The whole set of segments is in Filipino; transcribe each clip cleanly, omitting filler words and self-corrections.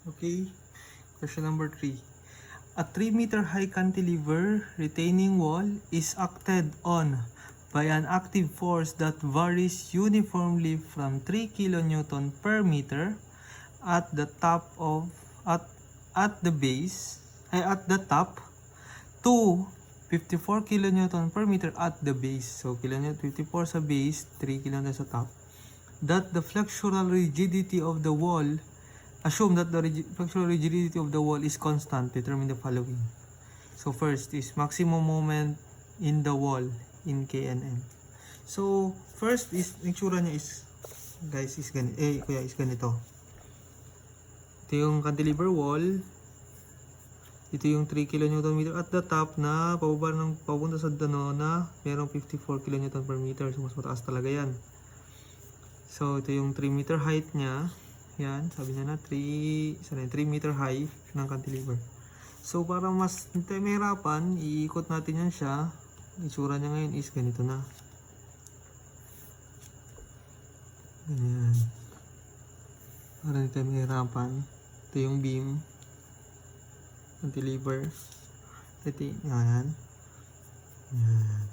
Okay, question number 3. A 3-meter high cantilever retaining wall is acted on by an active force that varies uniformly from 3 kN per meter at the top of at the base at the top to 54 kN per meter at the base. So 54 sa base, 3 kN sa top. That the flexural rigidity of the wall, assume that the flexural rigidity of the wall is constant. Determine the following. So first is maximum moment in the wall in KNM. So first is, itsura niya is, guys, is ganito. Kuya, is ganito. Ito yung cantilever wall. Ito yung 3 kN at the top na pababa ng papunta sa dano na merong 54 kN per meter. So mas mataas talaga yan. So ito yung 3 meter height niya. Yan, sabi niya na 3 meter high ng cantilever. So para mas hindi mahirapan, iikot natin yan siya. Itsura niya ngayon is ganito na. Ganyan. Para hindi tayo mahirapan. Ito yung beam. Cantilever. Ito, yan. Yan.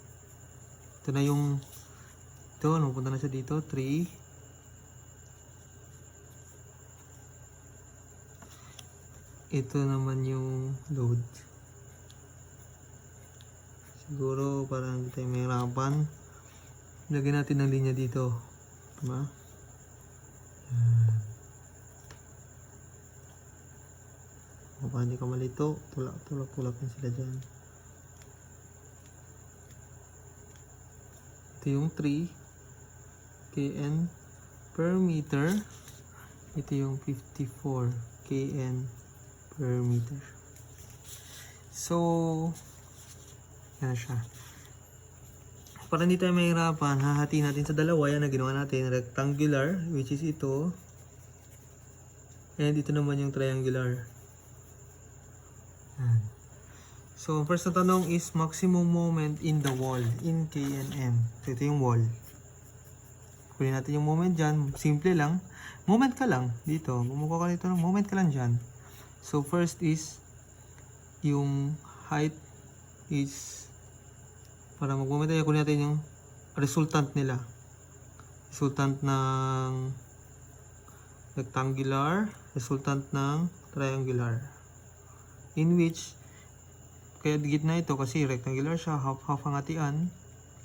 Ito na yung, ito, napunta na siya dito, 3. Ito naman yung load. Siguro para hindi tayo mahirapan, lagyan natin ng linya dito. Diba? Yan. Para hindi ka malito, tulak na sila dyan. Ito yung 3 kN per meter. Ito yung 54 kN per meter. So, yan siya. Para hindi tayo mahirapan, hahati natin sa dalawa. Yan na ginawa natin. Rectangular, which is ito. And ito naman yung triangular. Yan. So, first na tanong is maximum moment in the wall in KNM. So, ito yung wall. Kunin natin yung moment dyan. Simple lang. Moment ka lang dito. Bumuka ka dito ng moment ka lang dyan. So, first is yung height is, para mag-moment tayo, kunin natin yung resultant nila. Resultant ng rectangular, resultant ng triangular. In which, kaya gitna ito kasi rectangular siya, half ang hatian.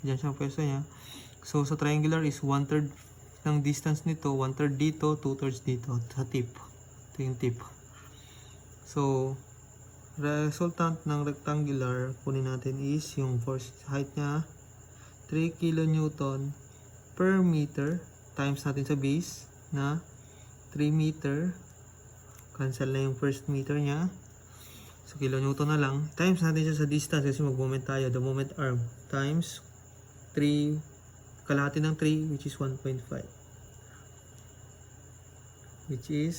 Diyan siya ang pwesto niya. So, sa triangular is 1/3 ng distance nito, 1/3 dito, 2/3 dito, sa tip. Ito yung tip. So, resultant ng rectangular, kunin natin is yung first height niya, 3 kN per meter, times natin sa base na 3 meter. Cancel na yung first meter niya. So, kilonewton na lang. Times natin siya sa distance kasi mag-moment tayo. The moment arm times 3, kalahati ng 3, which is 1.5. Which is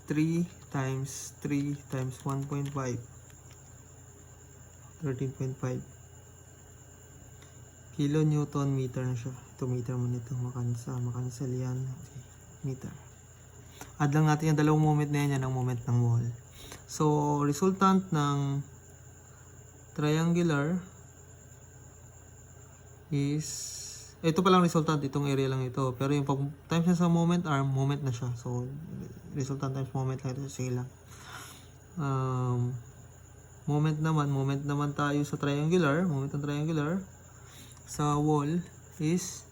3 times 3 times 1.5. 13.5. Kilonewton meter na siya. Ito meter mo nito. Makansel yan. Okay. Meter. Add lang natin yung dalawang moment na yan, ang moment ng wall. So, resultant ng triangular is, ito palang resultant, itong area lang ito. Pero yung pag times na sa moment arm, moment na siya. So, resultant times moment lang ito. Sige lang. Moment naman tayo sa triangular. Moment ng triangular sa wall is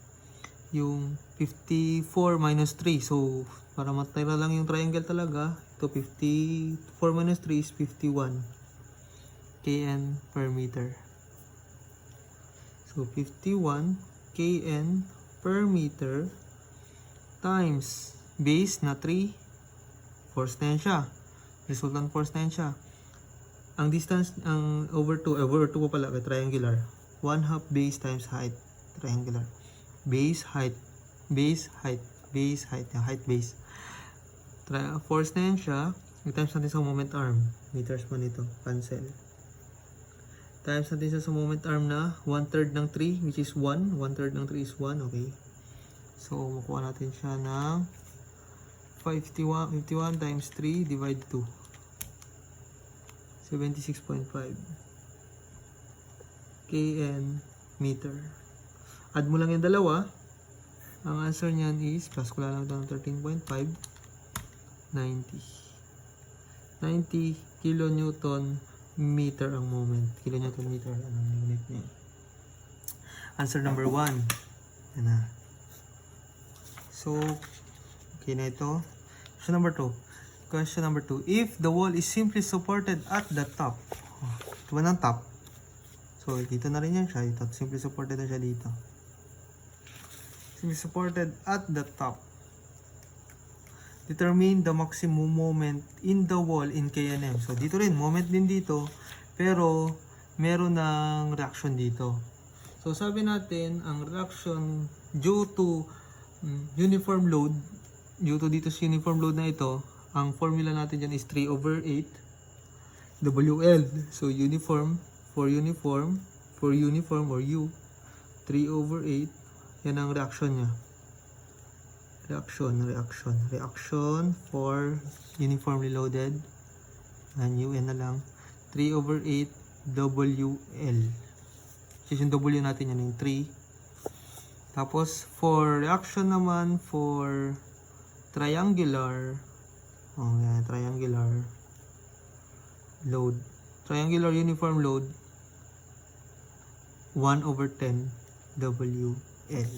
yung 54 minus 3. So, para matira lang yung triangle talaga, ito 54 minus 3 is 51 kN per meter. So, 51 kN per meter times base na 3, force na yan siya. Resultant force na yan siya. Ang distance, ang over 2 pa pala, triangular. 1/2 base times height, triangular. Base, height, base, height, base, height, height, base. Force na yan siya. I-times natin sa moment arm. Meters man ito. Cancel. Times natin siya sa moment arm na 1/3 ng 3, which is 1. 1/3 ng 3 is 1. Okay. So, makuha natin siya ng 51 times 3 divide 2. 76.5 kn meter. Add mo lang yung dalawa. Ang answer niyan is, plus ko lang ito ng 13.5, 90 kilonewton meter ang moment. Kilonewton meter ang unit niya. Answer number 1. Yan na. So, okay na ito. Question number 2. Question number 2. If the wall is simply supported at the top. Ito ba ng top? So, dito na rin yan siya. Ito, simply supported na siya dito. Simply supported at the top. Determine the maximum moment in the wall in kNm. So, dito rin. Moment din dito. Pero, meron ng reaction dito. So, sabi natin, ang reaction due to uniform load, due to dito sa uniform load na ito, ang formula natin dyan is 3/8 WL. So, uniform, for uniform or U, 3/8, yan ang reaction niya. Reaction for uniformly loaded, and UN na lang, 3/8 WL. Kasi yung W natin yan yung 3. Tapos, for reaction naman for triangular, triangular load, triangular uniform load, 1/10 WL.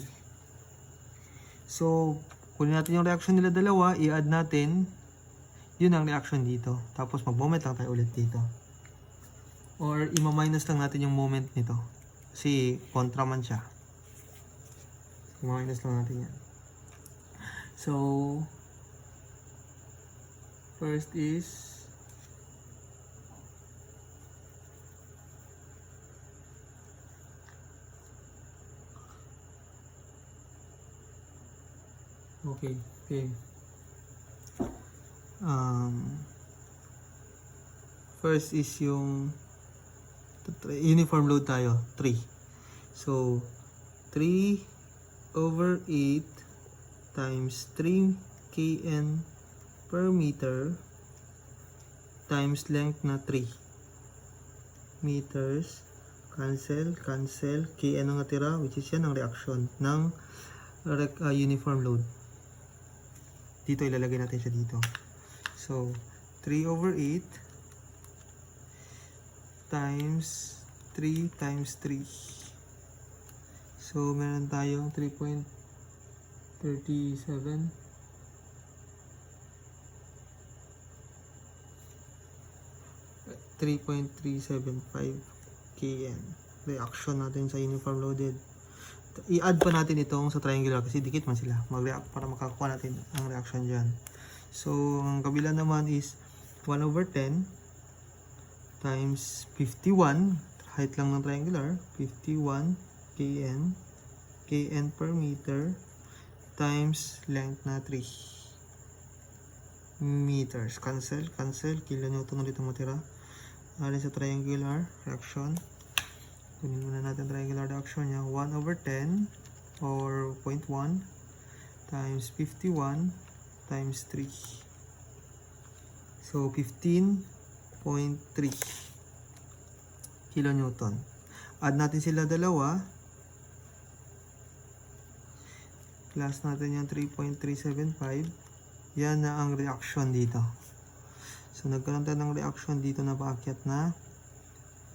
So, kunin natin yung reaction nila dalawa, i-add natin, yun ang reaction dito. Tapos, mag-moment lang tayo ulit dito. Or, ima-minus lang natin yung moment nito. Kasi, kontra man siya. Ima-minus lang natin yan. So, first is okay. First is yung uniform load tayo, 3. So, 3/8 times 3 kN per meter times length na 3 meters. Cancel. Kn ang natira, which is yan ang reaction ng uniform load. Dito ilalagay natin siya dito. So, 3/8 times 3 times 3. So, meron tayong 3.37. 3.375 kN. Reaction natin sa uniform loaded. I-add pa natin itong sa triangular kasi dikit man sila. Mag-react para makakuha natin ang reaction dyan. So, ang kabila naman is 1/10 times 51. Height lang ng triangular. 51 kN. kN per meter times length na 3 meters. Cancel. Kilonewton ulit ang matira. Alin sa triangular reaction. Kunin muna natin triangular reaction niya. 1/10 or 0.1 times 51 times 3. So, 15.3 kilonewton. Add natin sila dalawa. Plus natin yung 3.375. Yan na ang reaction dito. So, nagkaroon tayo ng reaction dito na paakyat na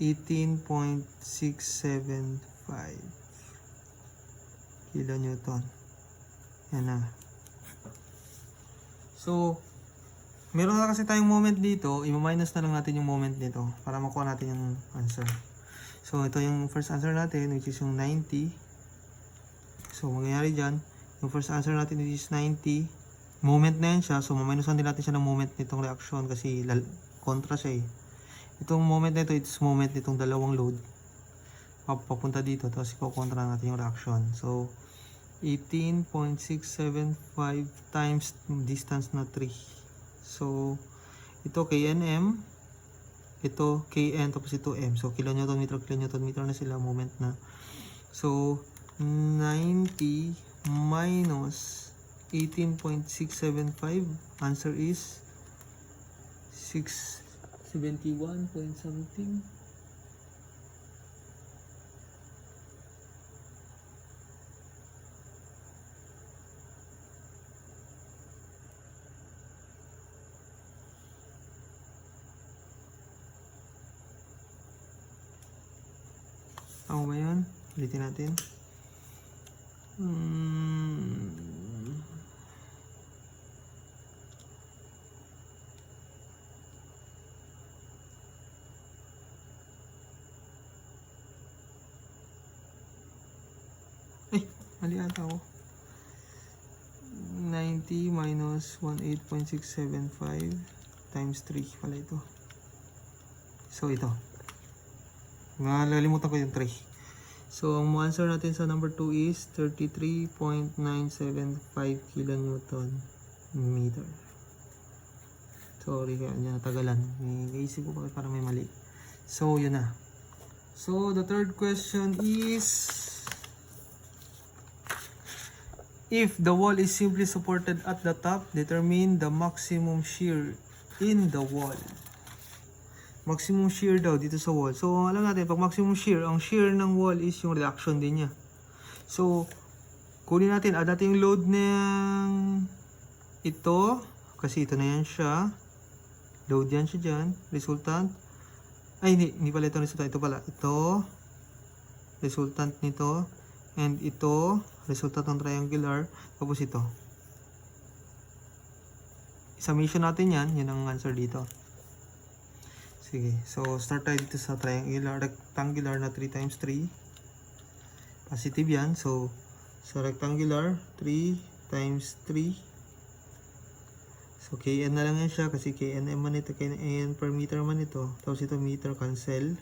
18.675 kilonewton. Yan na. So, meron na kasi tayong moment dito. I-minus na lang natin yung moment dito para makuha natin yung answer. So, ito yung first answer natin, which is yung 90. So, mangyayari dyan, yung first answer natin is 90. Moment na yan siya. So, maminusan din natin siya ng moment nitong reaction kasi kontra siya eh. Itong moment na ito, it's moment nitong dalawang load. Papunta dito. Tapos, iko-kontra natin yung reaction. So, 18.675 times distance na 3. So, ito KNM. Ito KN. Tapos ito M. So, kilonewton meter na sila. Moment na. So, 90 minus 18.675. Answer is 671 point something. Tama ba yun? Ulitin natin. Mali ata ako. 90 minus 18.675 times 3 pala ito. So ito. Nalimutan ko yung 3. So ang answer natin sa number 2 is 33.975 kilonewton meter. Sorry kaya niya natagalan. Naisip ko bakit parang may mali. So yun na. So the third question is, if the wall is simply supported at the top, determine the maximum shear in the wall. Maximum shear daw dito sa wall. So, alam natin, pag maximum shear, ang shear ng wall is yung reaction din niya. So, kunin natin, add natin yung load ng ito. Kasi ito na yan siya. Load yan siya dyan. Resultant. Ay, hindi pala ito resultant. Ito pala. Ito. Resultant nito. And ito. Resultant ng triangular. Tapos ito. Summation natin yan. Yan ang answer dito. Sige. So, start tayo dito sa triangular. Rectangular na 3 times 3. Positive yan. So, sa rectangular, 3 times 3. So, kn na lang yan siya. Kasi kn man ito. Kn per meter man ito. Tapos ito meter cancel.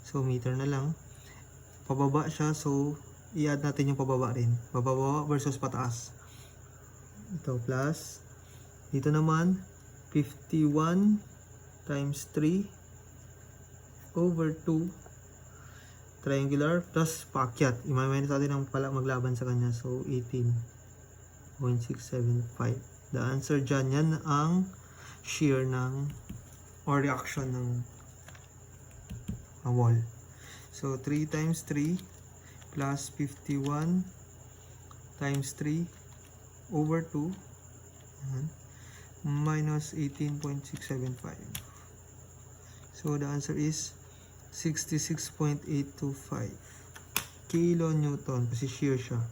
So, meter na lang. Pababa siya. So, i-add natin yung pababa rin. Pababa versus pataas. Ito plus. Dito naman, 51 times 3 over 2 triangular plus paakyat. I-minus natin ang pala maglaban sa kanya. So, 18.675. The answer dyan, yan ang shear ng or reaction ng wall. So, 3 times 3 plus 51 times 3 over 2 minus 18.675. So the answer is 66.825 kilonewton kasi shear siya.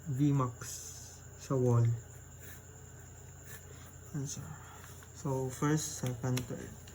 Vmax sa wall. Answer. So first, second, third.